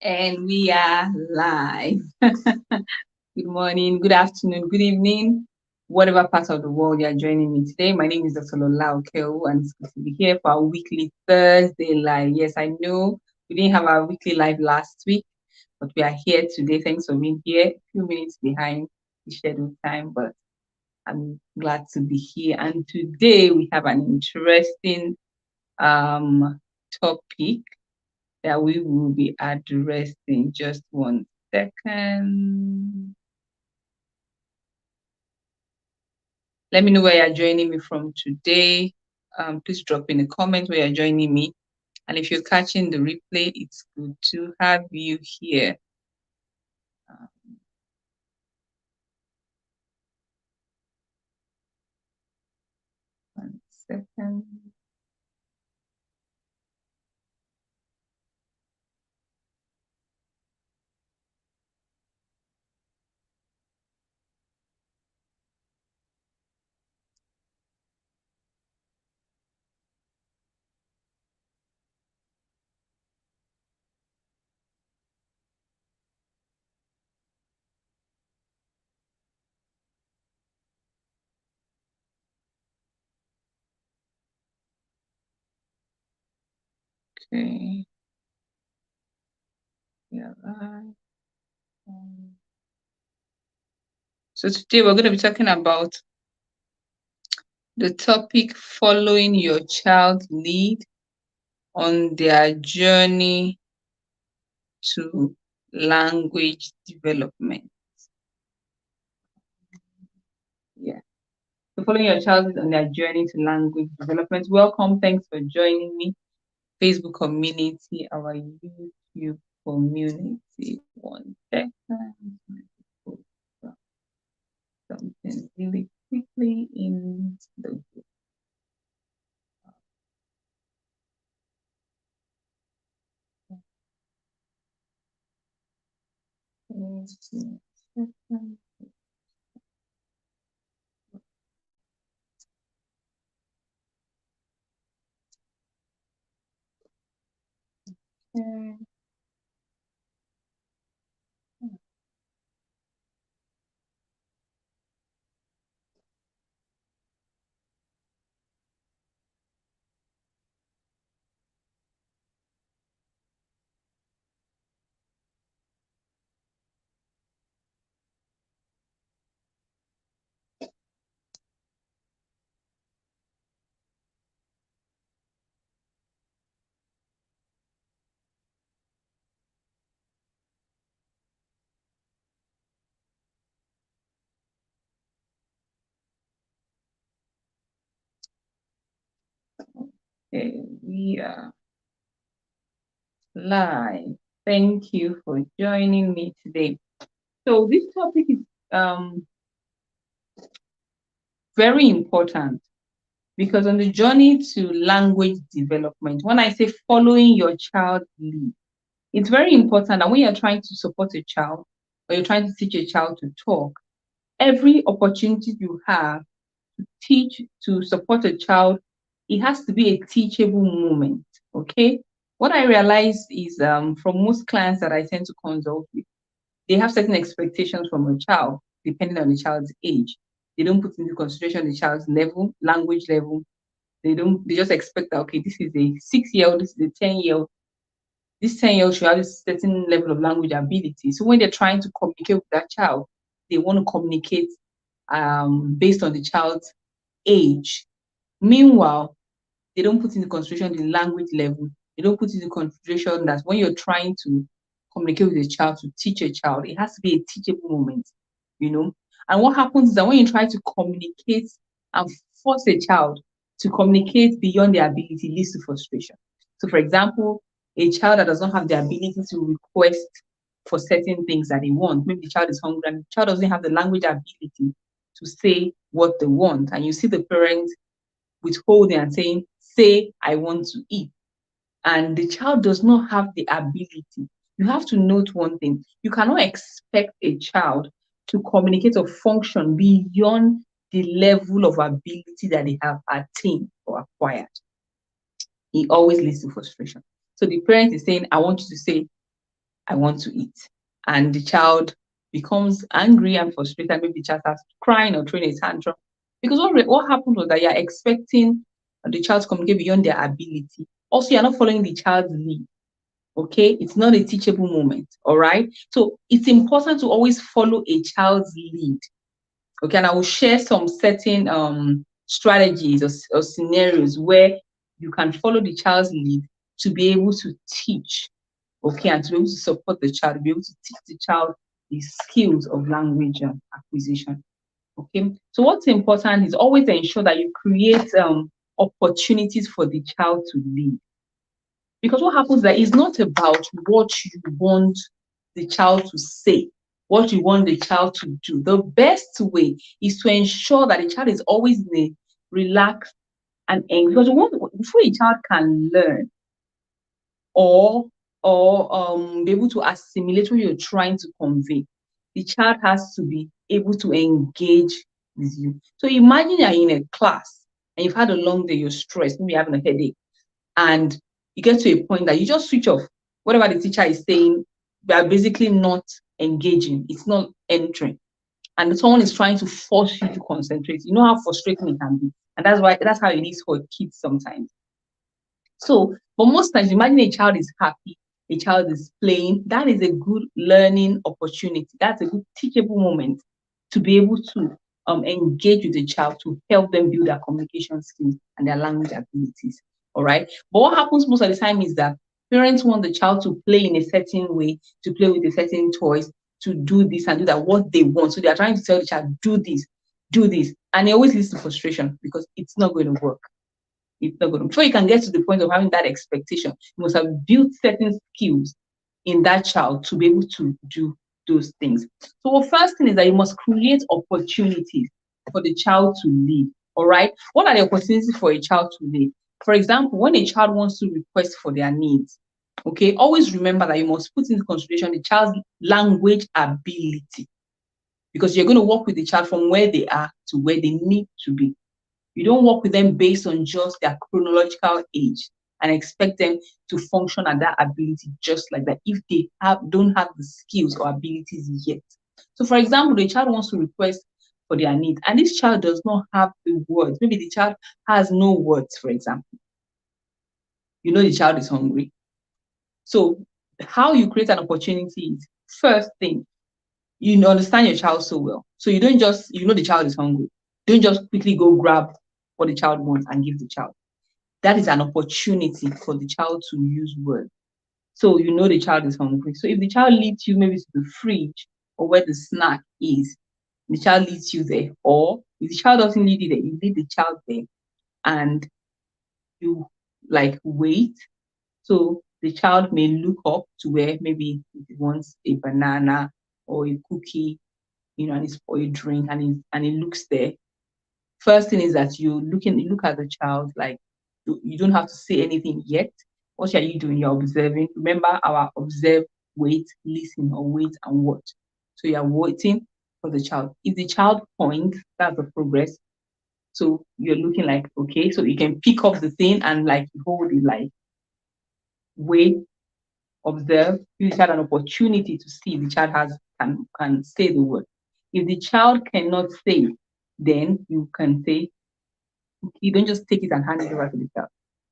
And we are live. Good morning, good afternoon, good evening, whatever part of the world you're joining me today. My name is Dr. Lola Okewu, and it's good to be here for our weekly Thursday live. Yes, I know we didn't have our weekly live last week, but we are here today. Thanks for being here. A few minutes behind the scheduled time, but I'm glad to be here. And today we have an interesting topic that we will be addressing. Just 1 second. Let me know where you're joining me from today. Please drop in a comment where you're joining me. And if you're catching the replay, it's good to have you here. 1 second. Okay. Yeah. So today we're going to be talking about the topic following your child's lead on their journey to language development. Yeah. So following your child on their journey to language development. Welcome. Thanks for joining me. Facebook community, our YouTube community. 1 second. Something really quickly in the group. Okay, we are live. Thank you for joining me today. So this topic is very important because on the journey to language development, when I say following your child's lead, it's very important that when you're trying to support a child or you're trying to teach a child to talk, every opportunity you have to teach, to support a child, it has to be a teachable moment. Okay. What I realize is from most clients that I tend to consult with, they have certain expectations from a child, depending on the child's age. They don't put into consideration the child's level, language level. They just expect that, okay, this is a 6-year-old, this is a 10-year-old. This 10-year-old should have a certain level of language ability. So when they're trying to communicate with that child, they want to communicate based on the child's age. Meanwhile, they don't put into consideration the language level. They don't put into consideration that when you're trying to communicate with a child, to teach a child, it has to be a teachable moment, you know. And what happens is that when you try to communicate and force a child to communicate beyond their ability, it leads to frustration. So, for example, a child that does not have the ability to request for certain things that they want, maybe the child is hungry and the child doesn't have the language ability to say what they want, and you see the parent withholding and saying, say, I want to eat. And the child does not have the ability. You have to note one thing. You cannot expect a child to communicate or function beyond the level of ability that they have attained or acquired. It always leads to frustration. So the parent is saying, I want you to say, I want to eat. And the child becomes angry and frustrated. Maybe the child starts crying or throwing a tantrum. Because what happened was that you're expecting the child to communicate beyond their ability. Also, you're not following the child's lead. Okay, it's not a teachable moment. All right. So it's important to always follow a child's lead. Okay, and I will share some certain strategies or scenarios where you can follow the child's lead to be able to teach, okay, and to be able to support the child, to be able to teach the child the skills of language acquisition. Okay, so what's important is always ensure that you create opportunities for the child to lead. Because what happens there is not about what you want the child to say, what you want the child to do. The best way is to ensure that the child is always in a relaxed and because before a child can learn or be able to assimilate what you're trying to convey, the child has to be able to engage with you. So imagine you're in a class and you've had a long day, you're stressed, maybe you're having a headache, and you get to a point that you just switch off. Whatever the teacher is saying, they are basically not engaging. It's not entering. And someone is trying to force you to concentrate. You know how frustrating it can be. And that's how it is for kids sometimes. So, but most times, imagine a child is happy, a child is playing. That is a good learning opportunity. That's a good teachable moment to be able to engage with the child to help them build their communication skills and their language abilities. All right. But what happens most of the time is that parents want the child to play in a certain way, to play with a certain toys, to do this and do that, what they want. So they are trying to tell the child, do this, do this. And it always leads to frustration because it's not going to work. It's not going to. Before you can get to the point of having that expectation, you must have built certain skills in that child to be able to do those things. So the first thing is that you must create opportunities for the child to lead. All right. What are the opportunities for a child to lead? For example, when a child wants to request for their needs, okay, always remember that you must put into consideration the child's language ability because you're going to work with the child from where they are to where they need to be. You don't work with them based on just their chronological age and expect them to function at that ability just like that if they don't have the skills or abilities yet. So, for example, the child wants to request for their needs, and this child does not have the words. Maybe the child has no words, for example. You know the child is hungry. So, how you create an opportunity is first thing, you understand your child so well. So you don't just, you know the child is hungry. Don't just quickly go grab what the child wants and give the child. That is an opportunity for the child to use words. So you know the child is hungry. So if the child leads you maybe to the fridge or where the snack is, the child leads you there. Or if the child doesn't lead you there, you lead the child there and you like wait. So the child may look up to where maybe he wants a banana or a cookie, you know, and it's for a drink and it looks there. First thing is that you look at the child like you don't have to say anything yet. What are you doing? You're observing. Remember our observe, wait, listen, or wait and watch. So you're waiting for the child. If the child points, that's the progress. So you're looking like okay, so you can pick up the thing and like hold it like wait, observe, give the child an opportunity to see if the child can say the word. If the child cannot say, then you can say, you don't just take it and hand it over to the child.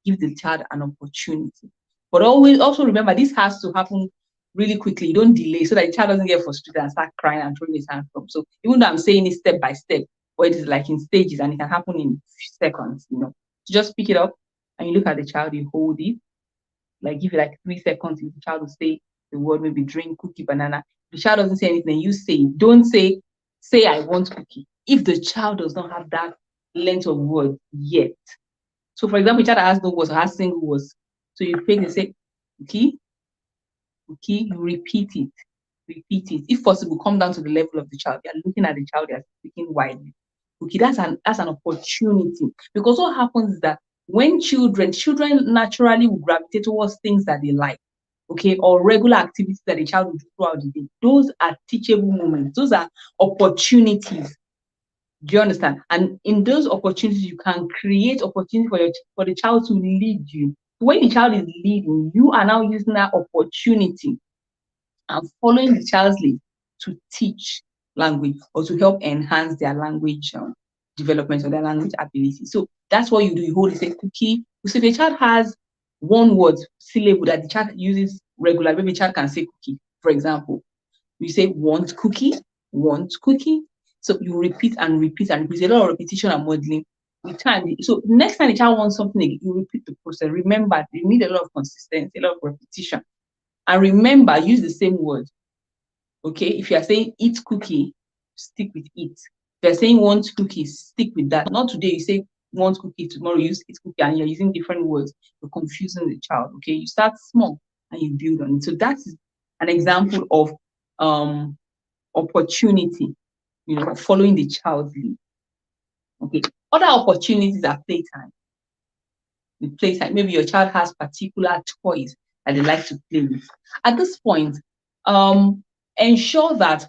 Give the child an opportunity. But always also remember this has to happen really quickly. You don't delay so that the child doesn't get frustrated and start crying and throwing his hands from. So even though I'm saying it step by step, but it is like in stages and it can happen in seconds, you know. So just pick it up and you look at the child, you hold it, like give it like 3 seconds. If the child will say the word, maybe drink, cookie, banana. If the child doesn't say anything, you say, don't say I want cookie. If the child does not have that length of word yet. So for example, a child that has no words or has single words. So you pick and say, cookie, cookie, you repeat it. Repeat it. If possible, come down to the level of the child. You're looking at the child, you're speaking widely. Okay, that's an opportunity. Because what happens is that when children naturally will gravitate towards things that they like, okay, or regular activities that the child will do throughout the day. Those are teachable moments. Those are opportunities. Do you understand? And in those opportunities, you can create opportunity for the child to lead you. When the child is leading, you are now using that opportunity and following the child's lead to teach language or to help enhance their language development or their language ability. So that's what you do. You hold a cookie. So if a child has one word syllable that the child uses regularly, maybe the child can say cookie, for example. You say want cookie, want cookie. So you repeat and repeat and repeat. A lot of repetition and modeling. With time, so next time the child wants something, you repeat the process. Remember, you need a lot of consistency, a lot of repetition. And remember, use the same word. Okay, if you are saying eat cookie, stick with eat. If you're saying want cookie, stick with that. Not today, you say want cookie, tomorrow you use eat cookie, and you're using different words. You're confusing the child. Okay, you start small and you build on it. So that is an example of opportunity, following the child's lead. Okay, other opportunities are playtime. The playtime, maybe your child has particular toys that they like to play with. At this point, ensure that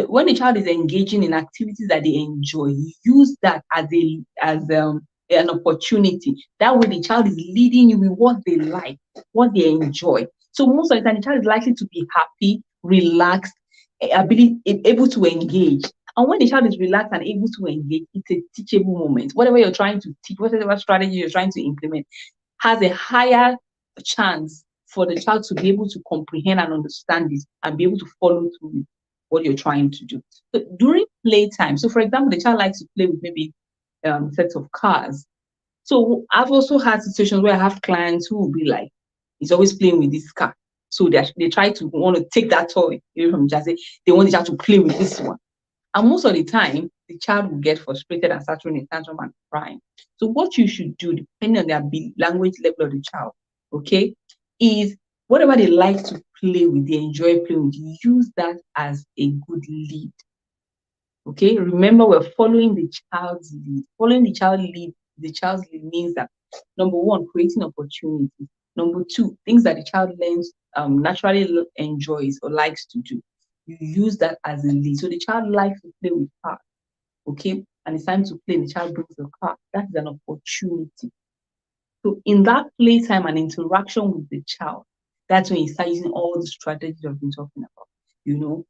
when the child is engaging in activities that they enjoy, use that as an opportunity. That way the child is leading you with what they like, what they enjoy. So most of the time, the child is likely to be happy, relaxed, able to engage. And when the child is relaxed and able to engage, it's a teachable moment. Whatever you're trying to teach, whatever strategy you're trying to implement, has a higher chance for the child to be able to comprehend and understand it and be able to follow through what you're trying to do. So during playtime, so for example, the child likes to play with maybe sets of cars. So I've also had situations where I have clients who will be like, he's always playing with this car. So they try to want to take that toy away from the child. They want the child to play with this one. And most of the time, the child will get frustrated and start throwing a tantrum and crying. So what you should do, depending on the language level of the child, okay, is whatever they like to play with, they enjoy playing with, use that as a good lead. Okay, remember we're following the child's lead. Following the child's lead means that, number one, creating opportunities. Number two, things that the child learns, naturally enjoys or likes to do. You use that as a lead. So the child likes to play with cars, okay? And it's time to play, and the child brings the car. That is an opportunity. So in that playtime and interaction with the child, that's when you start using all the strategies I've been talking about. You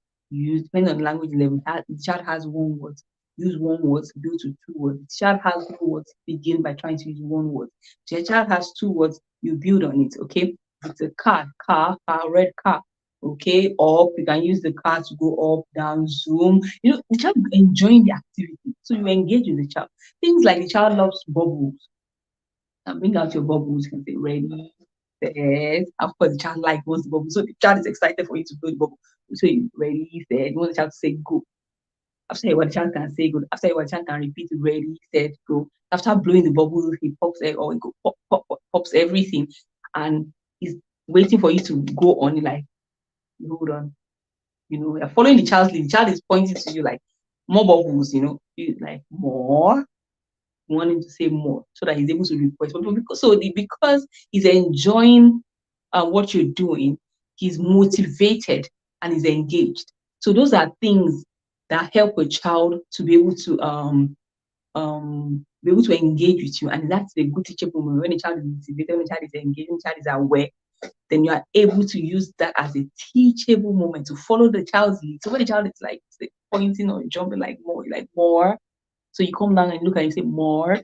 depending on the language level, the child has one word, use one word, build to two words. The child has two words, begin by trying to use one word. The child has two words, you build on it, okay? It's a car, red car, okay? Up, you can use the car to go up, down, zoom. The child enjoying the activity. So you engage with the child. Things like the child loves bubbles. And bring out your bubbles, you can say ready, set. Of course, the child wants the bubble. So the child is excited for you to blow the bubble. So you ready, set. You want the child to say go. After you, the child can say go. After you, the child can repeat ready, set, go. After blowing the bubble, he pops or he go pops everything, and he's waiting for you to go on. Like, hold on, you're following the child's lead. The child is pointing to you like more bubbles. Like more. Want him to say more so that he's able to request. Because he's enjoying what you're doing, he's motivated and he's engaged. So those are things that help a child to be able to engage with you, and that's a good teachable moment. When a child is motivated, when a child is engaged, when a child is aware, then you are able to use that as a teachable moment to follow the child's lead. So when the child is like pointing or jumping like more, so you come down and look and you say more,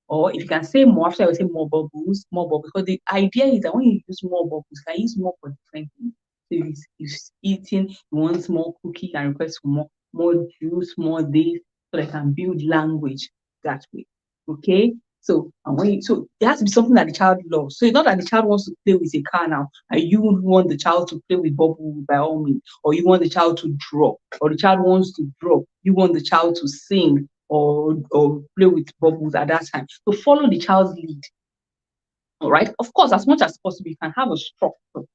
or if you can say more, after I will say more bubbles. Because the idea is that when you use more bubbles, you can use more for different things. So he's eating, he wants more cookie, and request for more juice, more this, so they can build language that way. Okay? So it has to be something that the child loves. So it's not that the child wants to play with a car now, and you want the child to play with bubbles by all means, or you want the child to draw, or the child wants to draw, you want the child to sing or play with bubbles at that time. So follow the child's lead. All right. Of course, as much as possible, you can have a structure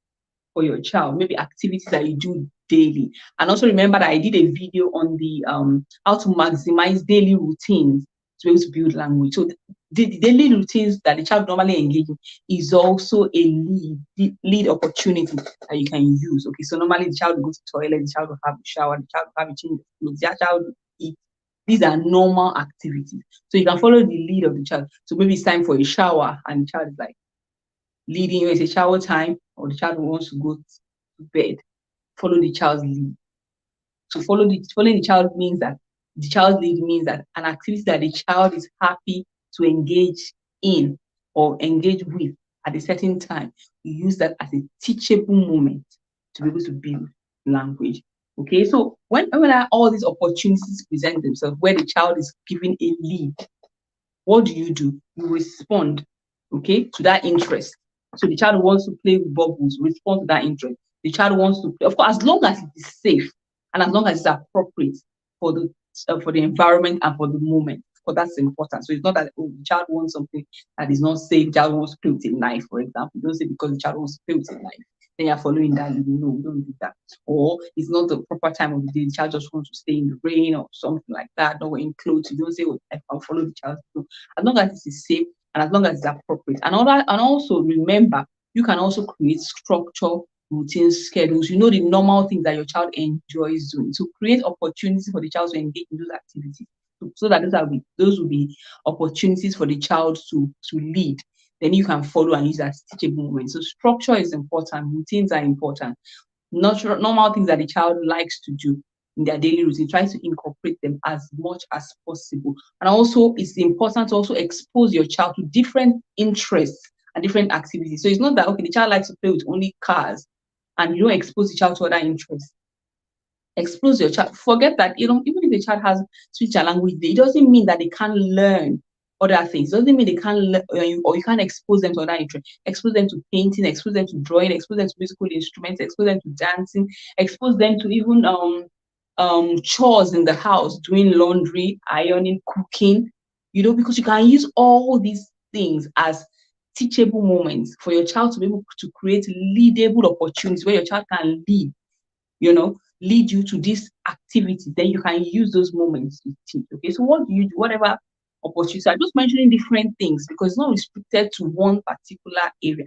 for your child, maybe activities that you do daily. And also remember that I did a video on the how to maximize daily routines to be able to build language. So the daily routines that the child normally engages in is also a lead opportunity that you can use. Okay, so normally the child will go to the toilet, the child will have a shower, the child will have a change of clothes, the child will eat. These are normal activities. So you can follow the lead of the child. So maybe it's time for a shower, and the child is like, leading, it's a shower time, or the child wants to go to bed, follow the child's lead. So following the child means that the child's lead means that an activity that the child is happy to engage in or engage with at a certain time, you use that as a teachable moment to be able to build language. Okay, so when all these opportunities present themselves where the child is given a lead, what do? You respond, okay, to that interest. So the child wants to play with bubbles, respond to that interest. The child wants to play, of course, as long as it is safe and as long as it's appropriate for the environment and for the moment. Because that's important. So it's not that, oh, the child wants something that is not safe. The child wants to play with a knife, for example. You don't say because the child wants to play with a knife, then you're following that. No, we don't do that. Or it's not the proper time of the day. The child just wants to stay in the rain or something like that, not wearing clothes. You don't say, oh, I'll follow the child. No. As long as it is safe and as long as it's appropriate. And also remember, you can also create structure, routine, schedules. You know the normal things that your child enjoys doing. So create opportunities for the child to engage in those activities. So that those will be opportunities for the child to lead. Then you can follow and use as teachable moments. So structure is important, routines are important. Normal things that the child likes to do in their daily routine, try to incorporate them as much as possible. And also, it's important to also expose your child to different interests and different activities. So it's not that, okay, the child likes to play with only cars and you don't expose the child to other interests. Expose your child. Forget that, even if the child has speech and language, it doesn't mean that they can't learn other things. It doesn't mean they can't learn, or you can't expose them to other interests. Expose them to painting, expose them to drawing, expose them to musical instruments, expose them to dancing, expose them to even chores in the house, doing laundry, ironing, cooking, because you can use all these things as teachable moments for your child to be able to create leadable opportunities where your child can lead, lead you to this activity. Then you can use those moments to teach. Okay, so what do you do? Whatever opportunity. I'm just mentioning different things because it's not restricted to one particular area.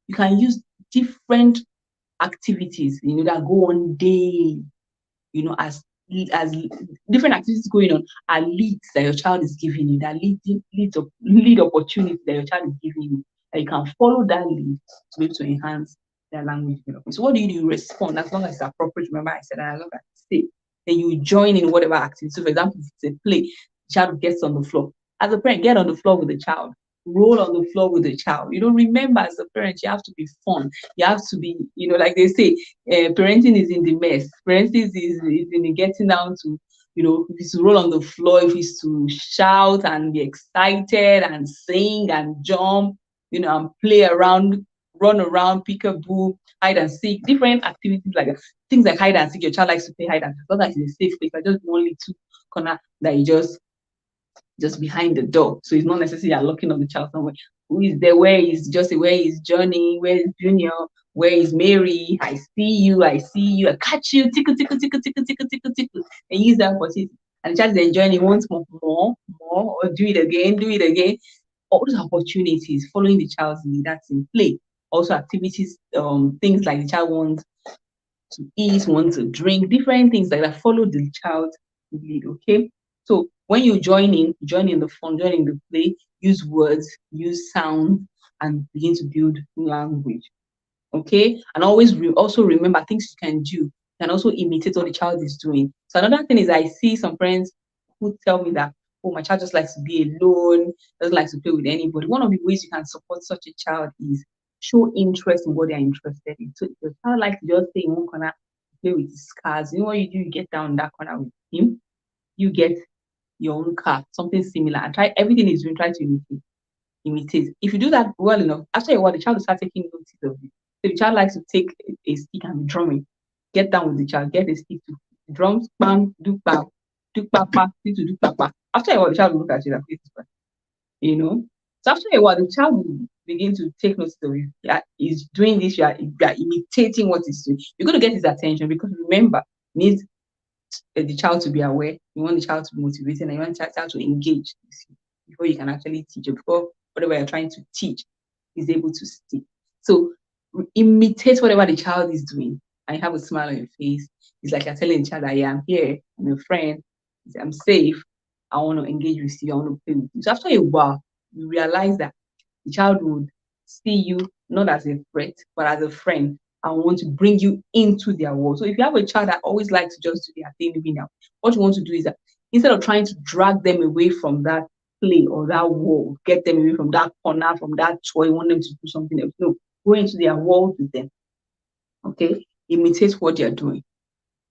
You can use different activities, that go on daily, as different activities going on are leads that your child is giving you, that lead opportunities that your child is giving you, that you can follow that lead to be able to enhance their language development. So what do? You respond as long as it's appropriate. Remember, I said that as long as it's safe. Then you join in whatever activity. So, for example, if it's a play, the child gets on the floor. As a parent, get on the floor with the child. Roll on the floor with the child. Remember, as a parent, you have to be fun. You have to be, like they say, parenting is in the mess. Parenting is in the getting down to, if it's to roll on the floor, if it's to shout and be excited and sing and jump, and play around, run around, pick a book, hide and seek, different activities like that. Things like hide and seek. Your child likes to play hide and seek. Not that it's a safe place, but just one little corner that you just behind the door. So it's not necessarily you're locking on the child somewhere. Who is there? Where is Josie? Where is Johnny? Where is Junior? Where is Mary? I see you. I catch you. Tickle, tickle, tickle, tickle, tickle, tickle, tickle. And use that for it. And the child is enjoying it once more, or do it again. All those opportunities, following the child's lead, that's in play. Also activities, things like the child wants to eat, wants to drink, different things like that. Follow the child's lead, okay? So when you join in the fun, join in the play, use words, use sound, and begin to build language. Okay? And always also remember things you can do. You can also imitate what the child is doing. So another thing is I see some friends who tell me that, oh, my child just likes to be alone, doesn't like to play with anybody. One of the ways you can support such a child is show interest in what they're interested in. So if your child likes to just stay in one corner, play with his cars, what you do, you get down that corner with him, you get your own car, something similar, and try everything he's doing, try to imitate. If you do that well enough, after a while, the child will start taking notice of you. So the child likes to take a stick and be drumming. Get down with the child, get a stick to drums, bam, do bam, do papa, do papa. After a while, the child will look at you like, So after a while, the child will begin to take notice of you. Yeah, he's doing this, you are imitating what he's doing. You're going to get his attention because remember, needs the child to be aware, you want the child to be motivated, and you want the child to engage before you can actually teach it, before whatever you're trying to teach is able to stick. So imitate whatever the child is doing and have a smile on your face. It's like you're telling the child that, yeah, I'm here, I'm your friend, I'm safe, I want to engage with you, I want to play with you. So after a while, you realize that the child would see you not as a threat, but as a friend, and want to bring you into their world. So if you have a child that always likes to just do their thing, living out, what you want to do is that instead of trying to drag them away from that play or that world, get them away from that corner, from that toy, want them to do something else. No, go into their world with them. Okay, imitate what they're doing,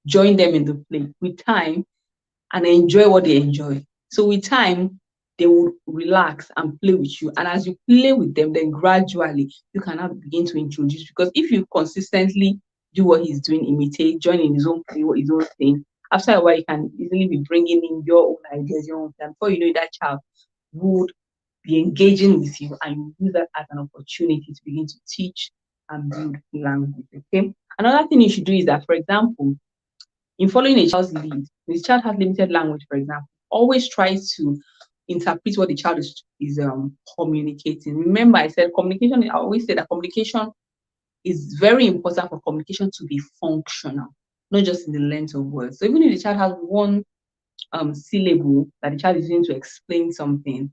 join them in the play with time, and enjoy what they enjoy. So with time, they will relax and play with you. And as you play with them, then gradually you can now begin to introduce. Because if you consistently do what he's doing, imitate, join in his own play, his own thing, after a while you can easily be bringing in your own ideas, your own plan. Before you know, that child would be engaging with you, and you use that as an opportunity to begin to teach and build language. Okay. Another thing you should do is that, for example, in following a child's lead, the child has limited language, for example, always try to interpret what the child is communicating. Remember, I said communication, I always say that communication is very important for communication to be functional, not just in the length of words. So even if the child has one syllable that the child is using to explain something,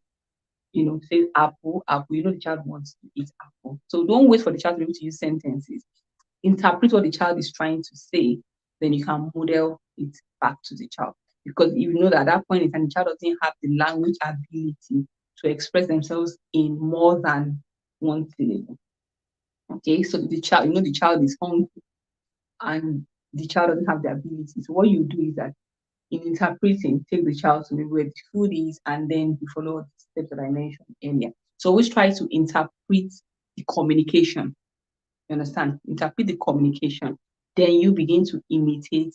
say apple, apple, the child wants to eat apple. So don't wait for the child to be able to use sentences. Interpret what the child is trying to say, then you can model it back to the child. Because you know that at that point in time, the child doesn't have the language ability to express themselves in more than one syllable. Okay, so the child, the child is hungry and the child doesn't have the ability. So what you do is that in interpreting, take the child to where the food is, and then you follow the steps that I mentioned earlier. So always try to interpret the communication. You understand? Interpret the communication. Then you begin to imitate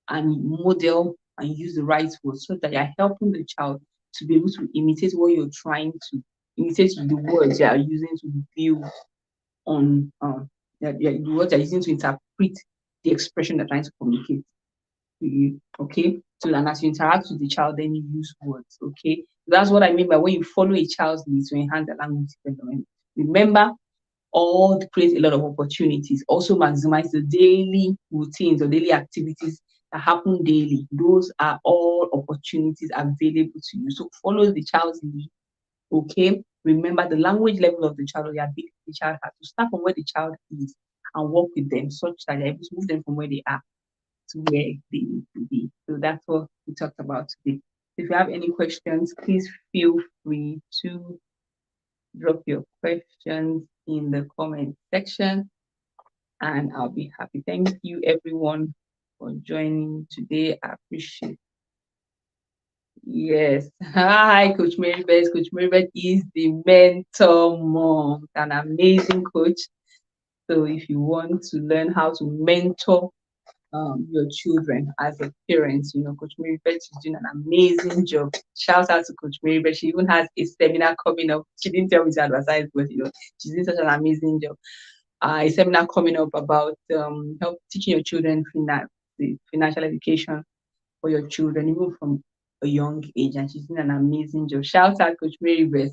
and model and use the right words so that you're helping the child to be able to imitate what you're trying to imitate, the words you are using to build on the words you're using to interpret the expression they're trying to communicate to you. Okay. So then as you interact with the child, then you use words. Okay. That's what I mean by when you follow a child's needs to enhance the language development. Remember, all create a lot of opportunities. Also maximize the daily routines or daily activities that happen daily. Those are all opportunities available to you. So follow the child's lead. Okay. Remember the language level of the child or the ability the child has, to start from where the child is and work with them such that you're able to move them from where they are to where they need to be. So that's what we talked about today. If you have any questions, please feel free to drop your questions in the comment section and I'll be happy. Thank you everyone for joining today. I appreciate it. Yes. Hi, Coach Marybeth. Coach Marybeth is the mentor mom, an amazing coach. So if you want to learn how to mentor your children as a parent, Coach Marybeth is doing an amazing job. Shout out to Coach Marybeth. She even has a seminar coming up. She didn't tell me to advertise, but she's doing such an amazing job. A seminar coming up about help teaching your children financial education for your children, even from a young age, and she's doing an amazing job. Shout out Coach Marybeth.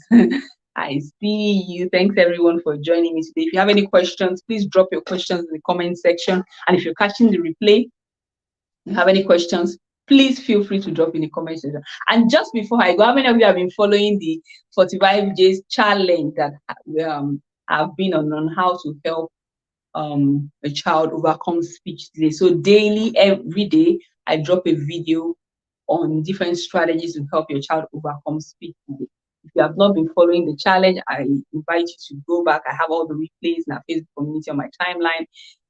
I see you. Thanks everyone for joining me today. If you have any questions, please drop your questions in the comment section. And if you're catching the replay, you have any questions, please feel free to drop in the comment section. And just before I go, how many of you have been following the 45 days challenge that I've been on how to help a child overcome speech delay? So daily, every day, I drop a video on different strategies to help your child overcome speech delay. If you have not been following the challenge, I invite you to go back. I have all the replays in our Facebook community, on my timeline,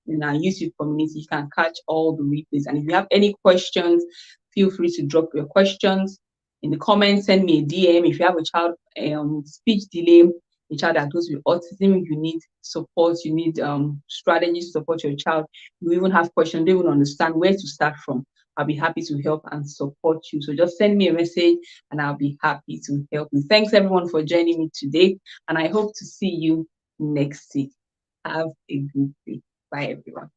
in our YouTube community. You can catch all the replays. And if you have any questions, feel free to drop your questions in the comments. Send me a DM. If you have a child with speech delay, a child that goes with autism, you need support, you need strategies to support your child. You even have questions, they will understand where to start from. I'll be happy to help and support you. So just send me a message and I'll be happy to help you. Thanks everyone for joining me today. And I hope to see you next week. Have a good day. Bye everyone.